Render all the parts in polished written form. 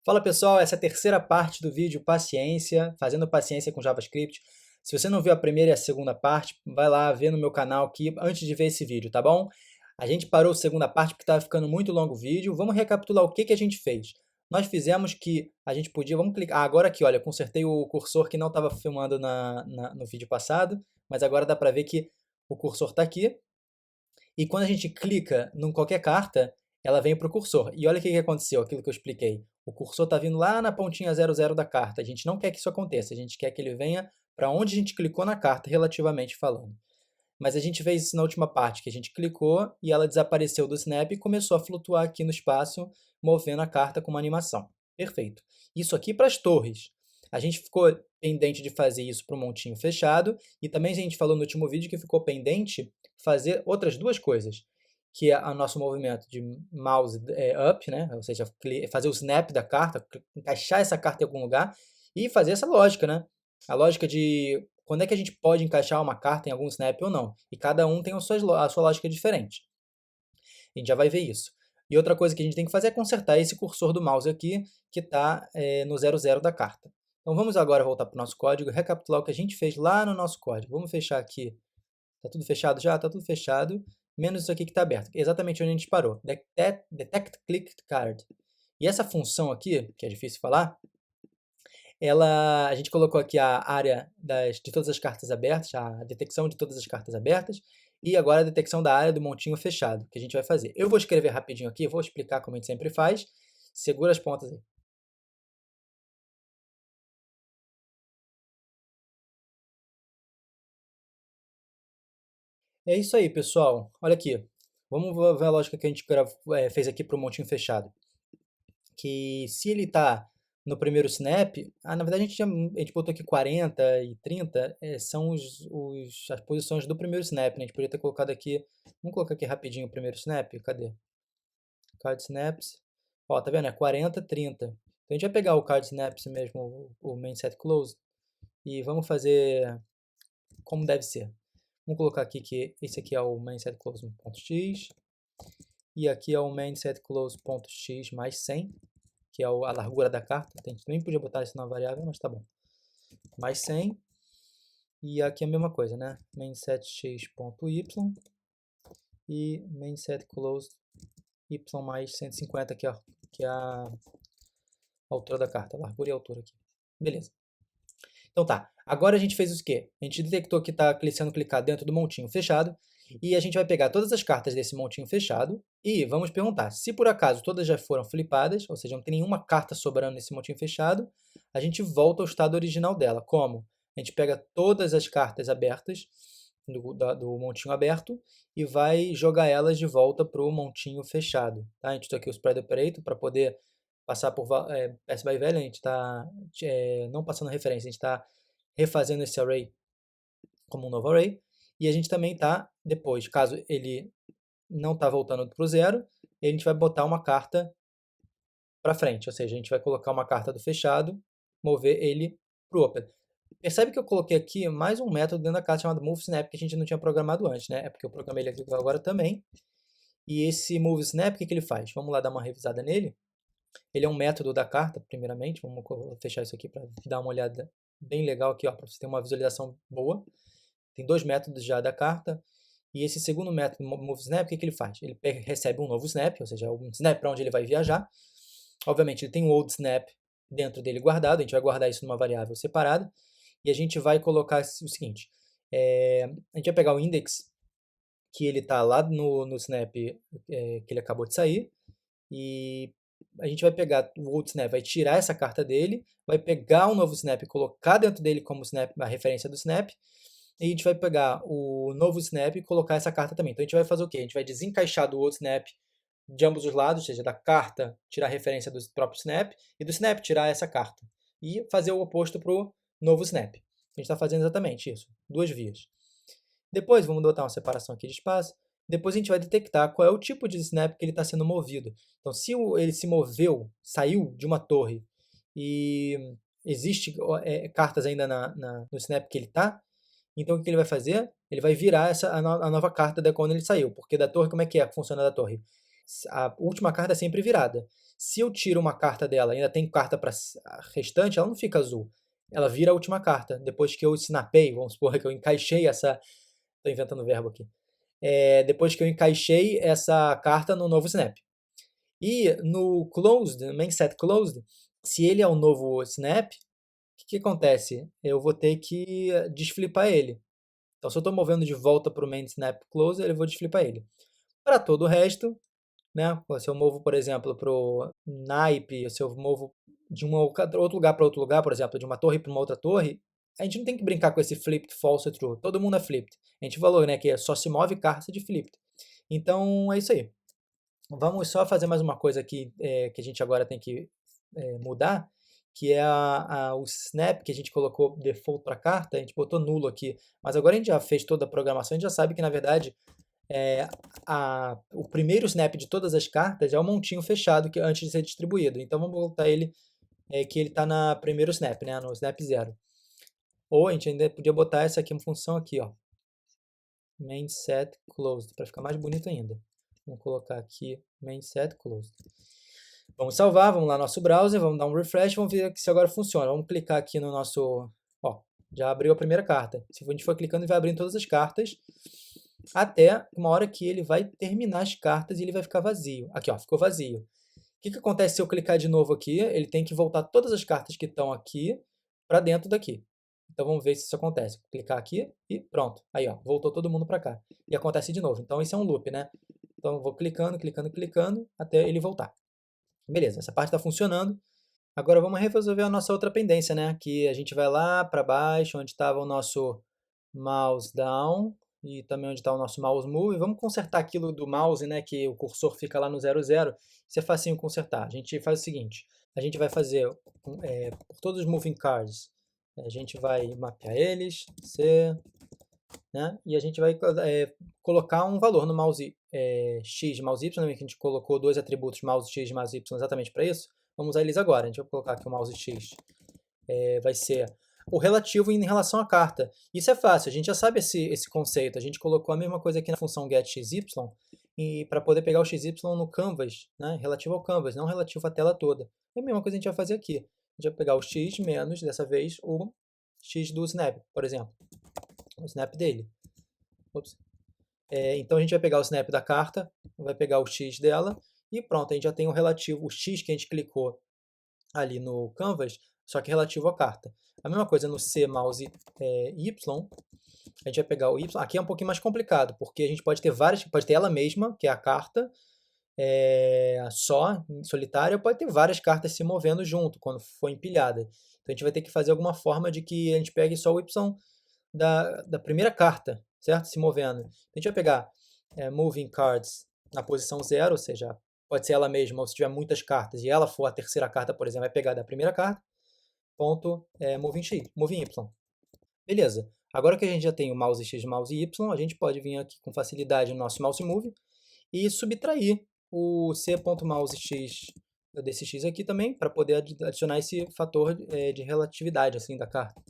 Fala pessoal, essa é a terceira parte do vídeo Paciência, fazendo paciência com JavaScript. Se você não viu a primeira e a segunda parte, vai lá ver no meu canal aqui antes de ver esse vídeo, tá bom? A gente parou a segunda parte porque estava ficando muito longo o vídeo. Vamos recapitular o que a gente fez. Nós fizemos que a gente podia... Vamos clicar... agora aqui, olha, consertei o cursor que não estava filmando no vídeo passado, mas agora dá para ver que o cursor está aqui. E quando a gente clica em qualquer carta, ela vem para o cursor. E olha o que aconteceu, aquilo que eu expliquei. O cursor está vindo lá na pontinha 00 da carta. A gente não quer que isso aconteça, a gente quer que ele venha para onde a gente clicou na carta, relativamente falando. Mas a gente fez isso na última parte, que a gente clicou e ela desapareceu do snap e começou a flutuar aqui no espaço, movendo a carta com uma animação. Perfeito. Isso aqui para as torres. A gente ficou pendente de fazer isso para o montinho fechado e também a gente falou no último vídeo que ficou pendente fazer outras duas coisas, que é o nosso movimento de mouse up, né? Ou seja, fazer o snap da carta, encaixar essa carta em algum lugar e fazer essa lógica, né? A lógica de quando é que a gente pode encaixar uma carta em algum snap ou não. E cada um tem a sua lógica diferente. A gente já vai ver isso. E outra coisa que a gente tem que fazer é consertar esse cursor do mouse aqui, que está no 00 da carta. Então vamos agora voltar para o nosso código e recapitular o que a gente fez lá no nosso código. Vamos fechar aqui. Está tudo fechado já? Está tudo fechado, menos isso aqui que está aberto. Exatamente onde a gente parou. Detect Clicked Card. E essa função aqui, que é difícil falar, a gente colocou aqui a área de todas as cartas abertas, a detecção de todas as cartas abertas, e agora a detecção da área do montinho fechado, que a gente vai fazer. Eu vou escrever rapidinho aqui, vou explicar como a gente sempre faz. Segura as pontas aí. É isso aí, pessoal. Olha aqui. Vamos ver a lógica que a gente fez aqui para o montinho fechado. Que se ele está no primeiro snap, na verdade a gente botou aqui 40 e 30, são as posições do primeiro snap, né? A gente poderia ter colocado aqui, vamos colocar aqui rapidinho o primeiro snap, cadê? Card snaps, ó, tá vendo? É 40, 30. Então a gente vai pegar o card snaps mesmo, o main set close, e vamos fazer como deve ser. Vamos colocar aqui que esse aqui é o main set close.x, e aqui é o main set close.x mais 100, que é a largura da carta. A gente nem podia botar isso na variável, mas tá bom. Mais 100. E aqui é a mesma coisa, né? mainSetX.y e mainSetClosed y mais 150, que é a altura da carta, a largura e a altura aqui. Beleza. Então tá, agora a gente fez o quê? A gente detectou que está sendo clicado dentro do montinho fechado, e a gente vai pegar todas as cartas desse montinho fechado e vamos perguntar, se por acaso todas já foram flipadas, ou seja, não tem nenhuma carta sobrando nesse montinho fechado, a gente volta ao estado original dela. Como? A gente pega todas as cartas abertas do montinho aberto e vai jogar elas de volta para o montinho fechado. Tá? A gente tem aqui o spread operator para poder passar por pass by value, a gente está não passando referência, a gente está refazendo esse array como um novo array, e a gente também está, depois, caso ele não está voltando para o zero, a gente vai botar uma carta para frente, ou seja, a gente vai colocar uma carta do fechado, mover ele para o open. Percebe que eu coloquei aqui mais um método dentro da classe chamado moveSnap, que a gente não tinha programado antes, né? É porque eu programei ele aqui agora também. E esse moveSnap, o que ele faz? Vamos lá dar uma revisada nele. Ele é um método da carta, primeiramente. Vamos fechar isso aqui para dar uma olhada bem legal aqui, para você ter uma visualização boa. Tem dois métodos já da carta. E esse segundo método, moveSnap, o que ele faz? Ele recebe um novo snap, ou seja, um snap para onde ele vai viajar. Obviamente, ele tem um old snap dentro dele guardado. A gente vai guardar isso numa variável separada. E a gente vai colocar o seguinte. A gente vai pegar o index, que ele está lá no snap que ele acabou de sair. E a gente vai pegar o old snap, vai tirar essa carta dele, vai pegar um novo snap e colocar dentro dele como snap, a referência do snap, e a gente vai pegar o novo snap e colocar essa carta também. Então a gente vai fazer o quê? A gente vai desencaixar do old snap de ambos os lados, ou seja, da carta tirar a referência do próprio snap e do snap tirar essa carta. E fazer o oposto para o novo snap. A gente está fazendo exatamente isso, duas vias. Depois, vamos botar uma separação aqui de espaço. Depois a gente vai detectar qual é o tipo de snap que ele está sendo movido. Então, se ele se moveu, saiu de uma torre e existe cartas ainda no snap que ele está, então o que ele vai fazer? Ele vai virar a nova carta da quando ele saiu. Porque da torre, como é que funciona da torre? A última carta é sempre virada. Se eu tiro uma carta dela, ainda tem carta para restante, ela não fica azul. Ela vira a última carta. Depois que eu snapei, vamos supor que eu encaixei essa. Estou inventando o verbo aqui. Depois que eu encaixei essa carta no novo snap. E no closed, main set closed, se ele é o novo snap, o que acontece? Eu vou ter que desflipar ele. Então, se eu estou movendo de volta para o main snap closed, eu vou desflipar ele. Para todo o resto, né? Se eu movo, por exemplo, para o naipe, se eu movo de outro lugar para outro lugar, por exemplo, de uma torre para uma outra torre, a gente não tem que brincar com esse flipped false true. Todo mundo é flipped. A gente falou, né, que só se move carta de flipped. Então, é isso aí. Vamos só fazer mais uma coisa aqui que a gente agora tem que mudar, que é o snap que a gente colocou default para carta, a gente botou nulo aqui. Mas agora a gente já fez toda a programação, a gente já sabe que, na verdade, o primeiro snap de todas as cartas é o montinho fechado que antes de ser distribuído. Então vamos botar ele que ele está no primeiro snap, né, no snap 0. Ou a gente ainda podia botar essa aqui, uma função aqui, ó, main set closed, para ficar mais bonito ainda. Vamos colocar aqui main set closed. Vamos salvar, vamos lá no nosso browser, vamos dar um refresh, vamos ver se agora funciona. Vamos clicar aqui no nosso, ó, já abriu a primeira carta. Se a gente for clicando, ele vai abrindo todas as cartas, até uma hora que ele vai terminar as cartas e ele vai ficar vazio. Aqui, ó, ficou vazio. O que acontece se eu clicar de novo aqui? Ele tem que voltar todas as cartas que estão aqui para dentro daqui. Então vamos ver se isso acontece. Vou clicar aqui e pronto. Aí, ó, voltou todo mundo para cá. E acontece de novo. Então isso é um loop, né? Então eu vou clicando, clicando, clicando até ele voltar. Beleza, essa parte está funcionando. Agora vamos resolver a nossa outra pendência, né? Que a gente vai lá para baixo, onde estava o nosso mouse down e também onde está o nosso mouse move. Vamos consertar aquilo do mouse, né? Que o cursor fica lá no 00. Isso é facinho consertar. A gente faz o seguinte: a gente vai fazer por todos os moving cards, a gente vai mapear eles, C, né? E a gente vai colocar um valor no mouse X e mouse Y, né? Que a gente colocou dois atributos mouse X e mouse Y exatamente para isso. Vamos usar eles agora. A gente vai colocar aqui o mouse X. Vai ser o relativo em relação à carta. Isso é fácil, a gente já sabe esse conceito. A gente colocou a mesma coisa aqui na função getXY e para poder pegar o XY no canvas, né? Relativo ao canvas, não relativo à tela toda. É a mesma coisa que a gente vai fazer aqui. A gente vai pegar o X menos, dessa vez, o X do snap, por exemplo. O snap dele. Ops. Então a gente vai pegar o snap da carta, vai pegar o X dela e pronto, a gente já tem o relativo, o X que a gente clicou ali no canvas, só que relativo à carta. A mesma coisa no C mouse Y, a gente vai pegar o Y, aqui é um pouquinho mais complicado, porque a gente pode ter várias, pode ter ela mesma, que é a carta, só, em solitária, ou pode ter várias cartas se movendo junto, quando for empilhada. Então a gente vai ter que fazer alguma forma de que a gente pegue só o Y da primeira carta, certo? Se movendo. A gente vai pegar moving cards na posição 0, ou seja, pode ser ela mesma, ou se tiver muitas cartas e ela for a terceira carta, por exemplo, vai pegar da primeira carta, ponto moving X, moving Y. Beleza. Agora que a gente já tem o mouse X e o mouse Y, a gente pode vir aqui com facilidade no nosso mouse move e subtrair o c.mousex desse X aqui também, para poder adicionar esse fator de relatividade assim da carta.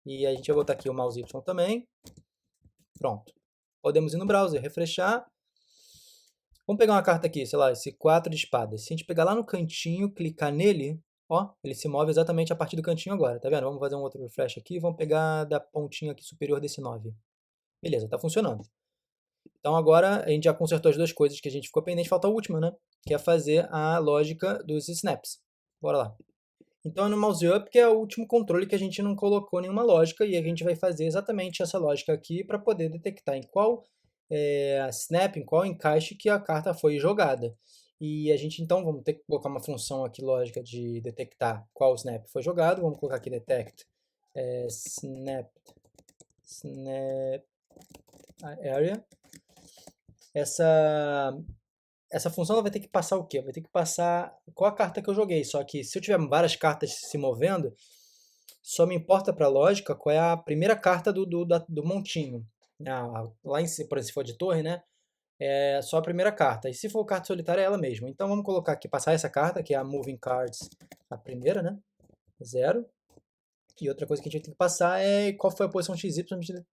E a gente vai botar aqui o mouse Y também. Pronto. Podemos ir no browser, refreshar. Vamos pegar uma carta aqui, sei lá, esse 4 de espadas. Se a gente pegar lá no cantinho, clicar nele, ó, ele se move exatamente a partir do cantinho agora, tá vendo? Vamos fazer um outro refresh aqui, vamos pegar da pontinha aqui superior desse 9. Beleza, tá funcionando. Então agora a gente já consertou as duas coisas que a gente ficou pendente, falta a última, né? Que é fazer a lógica dos snaps. Bora lá. Então é no mouse up que é o último controle que a gente não colocou nenhuma lógica e a gente vai fazer exatamente essa lógica aqui para poder detectar em qual snap, em qual encaixe que a carta foi jogada. E a gente então vamos ter que colocar uma função aqui lógica de detectar qual snap foi jogado. Vamos colocar aqui detect snap area. Essa função ela vai ter que passar o quê? Vai ter que passar qual a carta que eu joguei. Só que se eu tiver várias cartas se movendo, só me importa para a lógica qual é a primeira carta do montinho. Lá em cima, por exemplo, se for de torre, né? É só a primeira carta. E se for carta solitária, é ela mesma. Então vamos colocar aqui, passar essa carta, que é a Moving Cards, a primeira, né? 0. E outra coisa que a gente tem que passar é qual foi a posição XY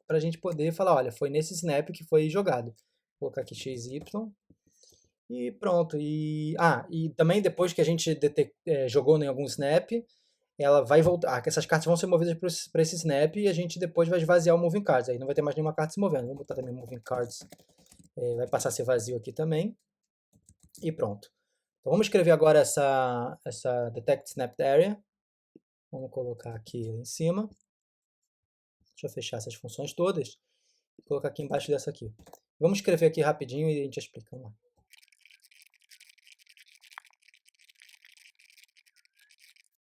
para a gente poder falar, olha, foi nesse snap que foi jogado. Vou colocar aqui XY. E pronto. E também depois que a gente jogou em algum snap, ela vai voltar. Essas cartas vão ser movidas para esse snap e a gente depois vai esvaziar o moving cards. Aí não vai ter mais nenhuma carta se movendo. Vamos botar também moving cards. Vai passar a ser vazio aqui também. E pronto. Então vamos escrever agora essa detect snapped area. Vamos colocar aqui em cima. Deixa eu fechar essas funções todas. Vou colocar aqui embaixo dessa aqui. Vamos escrever aqui rapidinho e a gente explica. Vamos lá.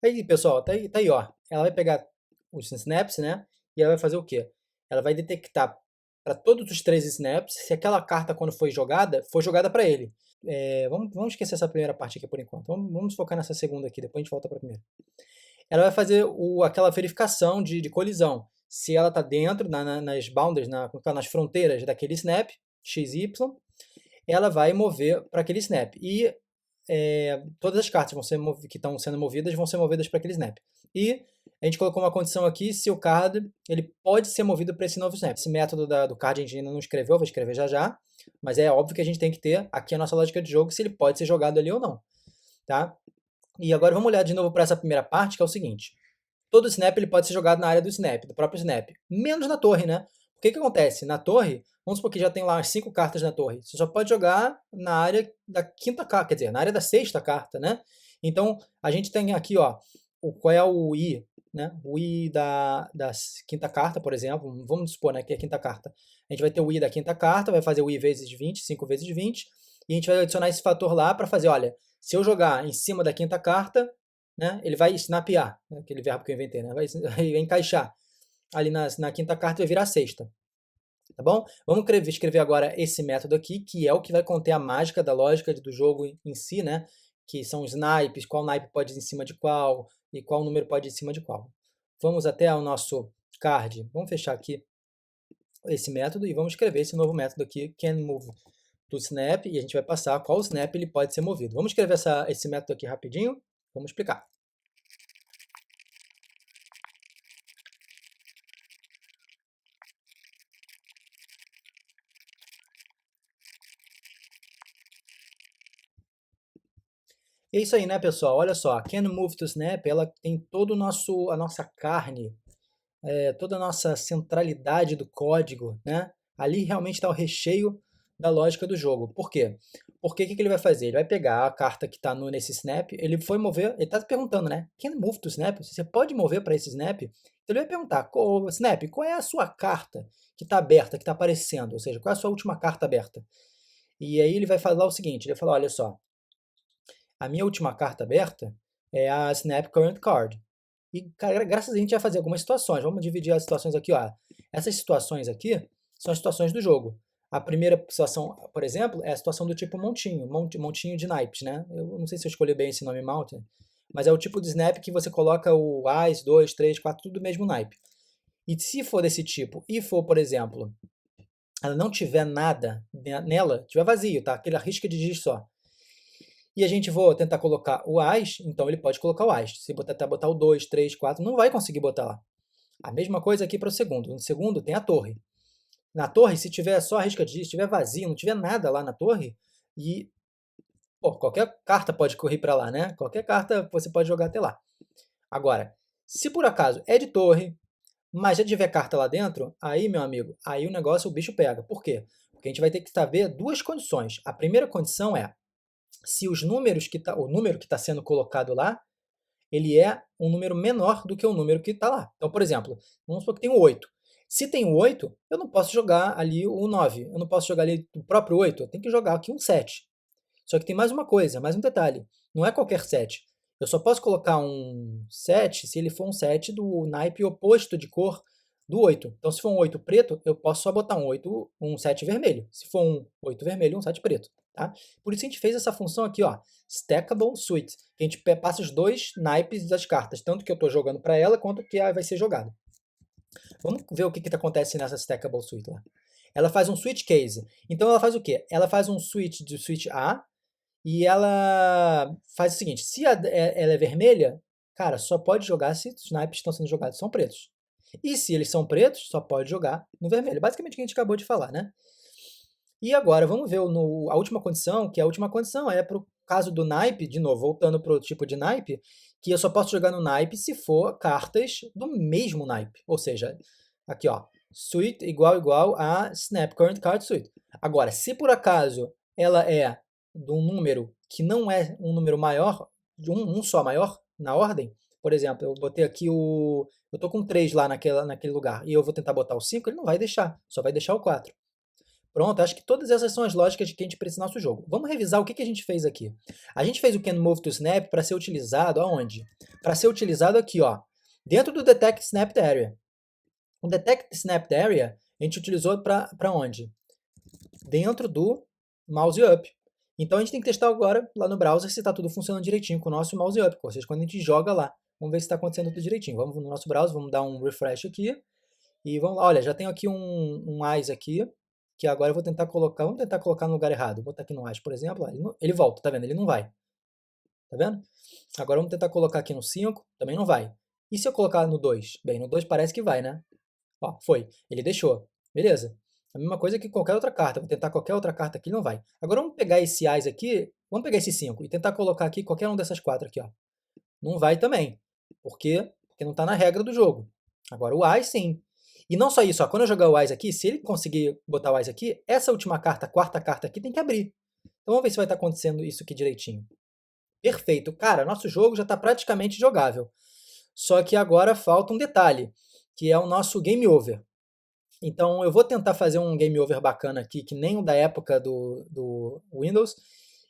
Aí, pessoal, tá aí, ó. Ela vai pegar os snaps, né? E ela vai fazer o quê? Ela vai detectar para todos os 3 snaps se aquela carta, quando foi jogada para ele. Vamos esquecer essa primeira parte aqui por enquanto. Vamos focar nessa segunda aqui, depois a gente volta para a primeira. Ela vai fazer aquela verificação de colisão. Se ela está dentro, nas boundaries, nas fronteiras daquele snap, XY, ela vai mover para aquele snap. E todas as cartas que estão sendo movidas vão ser movidas para aquele snap. E a gente colocou uma condição aqui, se o card ele pode ser movido para esse novo snap. Esse método do card a gente ainda não escreveu, vou escrever já já, mas é óbvio que a gente tem que ter aqui a nossa lógica de jogo, se ele pode ser jogado ali ou não. Tá? E agora vamos olhar de novo para essa primeira parte, que é o seguinte. Todo snap ele pode ser jogado na área do snap, do próprio snap, menos na torre, né? O que acontece? Na torre, vamos supor que já tem lá umas 5 cartas na torre. Você só pode jogar na área da quinta carta, quer dizer, na área da sexta carta, né? Então, a gente tem aqui, ó, qual é o I, né? O I da quinta carta, por exemplo, vamos supor, né, que é a quinta carta. A gente vai ter o I da quinta carta, vai fazer o I vezes 20, 5 vezes 20, e a gente vai adicionar esse fator lá para fazer, olha, se eu jogar em cima da quinta carta, né, ele vai snapear, né, aquele verbo que eu inventei, né, vai encaixar ali na quinta carta e vai virar a sexta. Tá bom? Vamos escrever agora esse método aqui, que é o que vai conter a mágica da lógica do jogo em si, né? Que são os naipes, qual naipe pode ir em cima de qual, e qual número pode ir em cima de qual. Vamos até ao nosso card. Vamos fechar aqui esse método e vamos escrever esse novo método aqui, can move to snap, e a gente vai passar qual snap ele pode ser movido. Vamos escrever esse método aqui rapidinho? Vamos explicar. E é isso aí, né, pessoal? Olha só, a Can Move to Snap, ela tem todo a nossa carne, toda a nossa centralidade do código, né? Ali realmente está o recheio da lógica do jogo. Por quê? Porque o que ele vai fazer? Ele vai pegar a carta que está nesse snap, ele foi mover, ele está perguntando, né? Can move to snap? Você pode mover para esse snap? Então ele vai perguntar, snap, qual é a sua carta que está aberta, que está aparecendo? Ou seja, qual é a sua última carta aberta? E aí ele vai falar o seguinte, ele vai falar, olha só, a minha última carta aberta é a Snap Current Card. E, cara, graças a gente vai fazer algumas situações. Vamos dividir as situações aqui, ó. Essas situações aqui são as situações do jogo. A primeira situação, por exemplo, é a situação do tipo montinho, montinho de naipes, né? Eu não sei se eu escolhi bem esse nome mountain, mas é o tipo de snap que você coloca o As, 2, 3, 4, tudo do mesmo naipe. E se for desse tipo e for, por exemplo, ela não tiver nada nela, tiver vazio, tá? Aquela risca de giz só. E a gente vou tentar colocar o As, então ele pode colocar o As. Se tentar botar o 2, 3, 4, não vai conseguir botar lá. A mesma coisa aqui para o segundo. No segundo tem a torre. Na torre, se tiver só a risca de giz, se tiver vazio, não tiver nada lá na torre, e qualquer carta pode correr para lá, né? Qualquer carta você pode jogar até lá. Agora, se por acaso é de torre, mas já tiver carta lá dentro, aí, meu amigo, aí o bicho pega. Por quê? Porque a gente vai ter que saber duas condições. A primeira condição é se o número que está sendo colocado lá, ele é um número menor do que o número que está lá. Então, por exemplo, vamos supor que tem o 8. Se tem o 8, eu não posso jogar ali o 9. Eu não posso jogar ali o próprio 8. Eu tenho que jogar aqui um 7. Só que tem mais uma coisa, mais um detalhe. Não é qualquer 7. Eu só posso colocar um 7 se ele for um 7 do naipe oposto de cor do 8. Então, se for um 8 preto, eu posso só botar um 7 vermelho. Se for um 8 vermelho, um 7 preto. Tá? Por isso a gente fez essa função aqui, ó, Stackable Suite, que a gente passa os dois naipes das cartas, tanto que eu estou jogando para ela, quanto que vai ser jogado. Vamos ver o que acontece nessa Stackable Suite lá. Ela faz um switch case. Então ela faz o quê? Ela faz um switch de switch A, e ela faz o seguinte, se ela é vermelha, cara, só pode jogar se os naipes que estão sendo jogados são pretos. E se eles são pretos, só pode jogar no vermelho. Basicamente o que a gente acabou de falar, né? E agora vamos ver a última condição, que a última condição é para o caso do naipe, de novo, voltando para o tipo de naipe, que eu só posso jogar no naipe se for cartas do mesmo naipe. Ou seja, aqui ó, suite igual a Snap Current Card Suite. Agora, se por acaso ela é de um número que não é um número maior, de um só maior na ordem, por exemplo, eu botei aqui eu tô com 3 lá naquele lugar, e eu vou tentar botar o 5, ele não vai deixar, só vai deixar o 4. Pronto, acho que todas essas são as lógicas que a gente precisa no nosso jogo. Vamos revisar o que a gente fez aqui. A gente fez o Can Move to Snap para ser utilizado aonde? Para ser utilizado aqui, ó, dentro do Detect Snapped Area. O Detect Snapped Area a gente utilizou para onde? Dentro do Mouse Up. Então a gente tem que testar agora lá no browser se está tudo funcionando direitinho com o nosso Mouse Up. Ou seja, quando a gente joga lá, vamos ver se está acontecendo tudo direitinho. Vamos no nosso browser, vamos dar um refresh aqui. E vamos lá, olha, já tenho aqui um eyes aqui, que agora eu vou tentar colocar, vamos tentar colocar no lugar errado. Vou botar aqui no eyes, por exemplo, ele volta, tá vendo? Ele não vai. Tá vendo? Agora vamos tentar colocar aqui no 5, também não vai. E se eu colocar no 2? Bem, no 2 parece que vai, né? Ó, foi. Ele deixou. Beleza. A mesma coisa que qualquer outra carta. Vou tentar qualquer outra carta aqui, não vai. Agora vamos pegar esse eyes aqui, vamos pegar esse 5 e tentar colocar aqui qualquer um dessas 4 aqui, ó. Não vai também. Por quê? Porque não está na regra do jogo. Agora o eyes sim. E não só isso, ó, quando eu jogar o eyes aqui, se ele conseguir botar o eyes aqui, essa última carta, a quarta carta aqui, tem que abrir. Então vamos ver se vai estar acontecendo isso aqui direitinho. Perfeito. Cara, nosso jogo já está praticamente jogável. Só que agora falta um detalhe, que é o nosso Game Over. Então eu vou tentar fazer um Game Over bacana aqui, que nem o da época do Windows,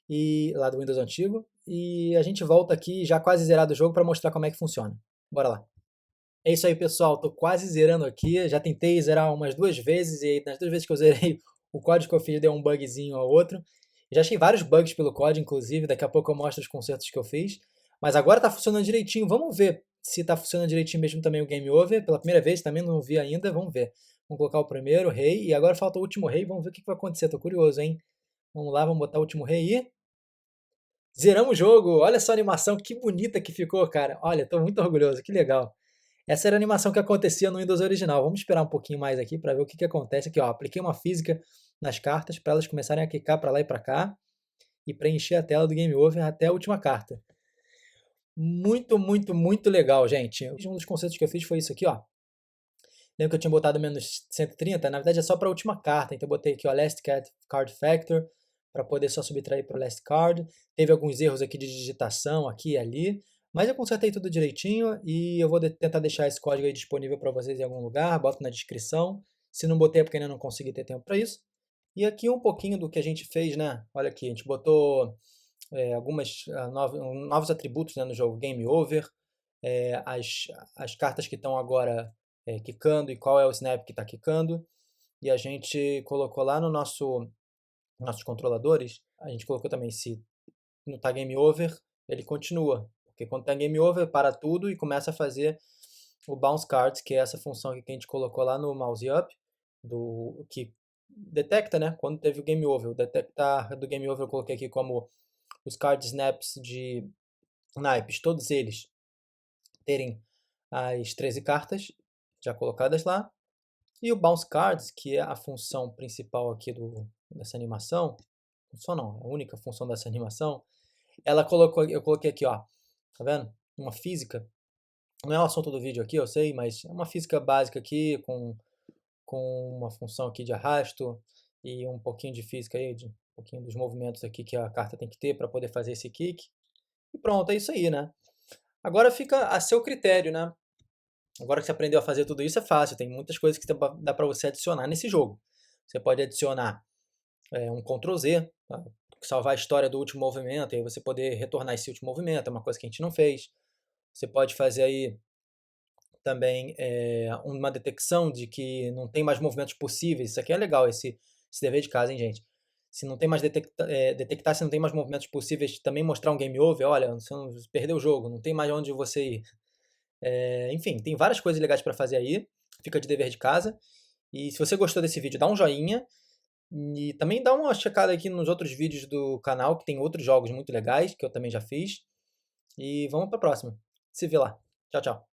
e lá do Windows antigo. E a gente volta aqui já quase zerado o jogo para mostrar como é que funciona. Bora lá. É isso aí, pessoal. Tô quase zerando aqui. Já tentei zerar umas 2 vezes e nas 2 vezes que eu zerei, o código que eu fiz deu um bugzinho ao outro. Já achei vários bugs pelo código, inclusive. Daqui a pouco eu mostro os consertos que eu fiz. Mas agora tá funcionando direitinho. Vamos ver se tá funcionando direitinho mesmo também o Game Over. Pela primeira vez, também não vi ainda. Vamos ver. Vamos colocar o primeiro rei e agora falta o último rei. Vamos ver o que vai acontecer. Tô curioso, hein? Vamos lá, vamos botar o último rei e zeramos o jogo. Olha só a animação, que bonita que ficou, cara. Olha, tô muito orgulhoso, que legal. Essa era a animação que acontecia no Windows original. Vamos esperar um pouquinho mais aqui para ver o que acontece aqui. Ó, apliquei uma física nas cartas para elas começarem a clicar para lá e para cá e preencher a tela do Game Over até a última carta. Muito, muito, muito legal, gente. Um dos conceitos que eu fiz foi isso aqui, ó. Lembra que eu tinha botado menos 130? Na verdade é só para a última carta. Então eu botei aqui o Last Card Factor para poder só subtrair para o Last Card. Teve alguns erros aqui de digitação aqui e ali. Mas eu consertei tudo direitinho e eu vou tentar deixar esse código aí disponível para vocês em algum lugar. Boto na descrição. Se não botei é porque ainda não consegui ter tempo para isso. E aqui um pouquinho do que a gente fez, né? Olha aqui, a gente botou algumas novos atributos, né, no jogo Game Over. As cartas que estão agora quicando e qual é o snap que está quicando. E a gente colocou lá no nossos controladores, a gente colocou também se não está Game Over, ele continua. Porque quando está Game Over, para tudo e começa a fazer o Bounce Cards, que é essa função que a gente colocou lá no Mouse Up, que detecta, né, quando teve o Game Over. O detectar do Game Over eu coloquei aqui como os card snaps de naipes, todos eles terem as 13 cartas já colocadas lá. E o Bounce Cards, que é a função principal aqui dessa animação, função não, a única função dessa animação, eu coloquei aqui, ó, tá vendo? Uma física, não é o assunto do vídeo aqui, eu sei, mas é uma física básica aqui, com uma função aqui de arrasto e um pouquinho de física aí, um pouquinho dos movimentos aqui que a carta tem que ter para poder fazer esse kick. E pronto, é isso aí, né? Agora fica a seu critério, né? Agora que você aprendeu a fazer tudo isso é fácil, tem muitas coisas que dá para você adicionar nesse jogo. Você pode adicionar um Ctrl Z, tá? Salvar a história do último movimento, e aí você poder retornar esse último movimento, é uma coisa que a gente não fez. Você pode fazer aí também uma detecção de que não tem mais movimentos possíveis. Isso aqui é legal, esse dever de casa, hein, gente? Se não tem mais detectar se não tem mais movimentos possíveis, também mostrar um game over, olha, você não perdeu o jogo, não tem mais onde você ir. Enfim, tem várias coisas legais para fazer aí, fica de dever de casa. E se você gostou desse vídeo, dá um joinha. E também dá uma checada aqui nos outros vídeos do canal, que tem outros jogos muito legais, que eu também já fiz. E vamos para a próxima. Se vê lá. Tchau, tchau.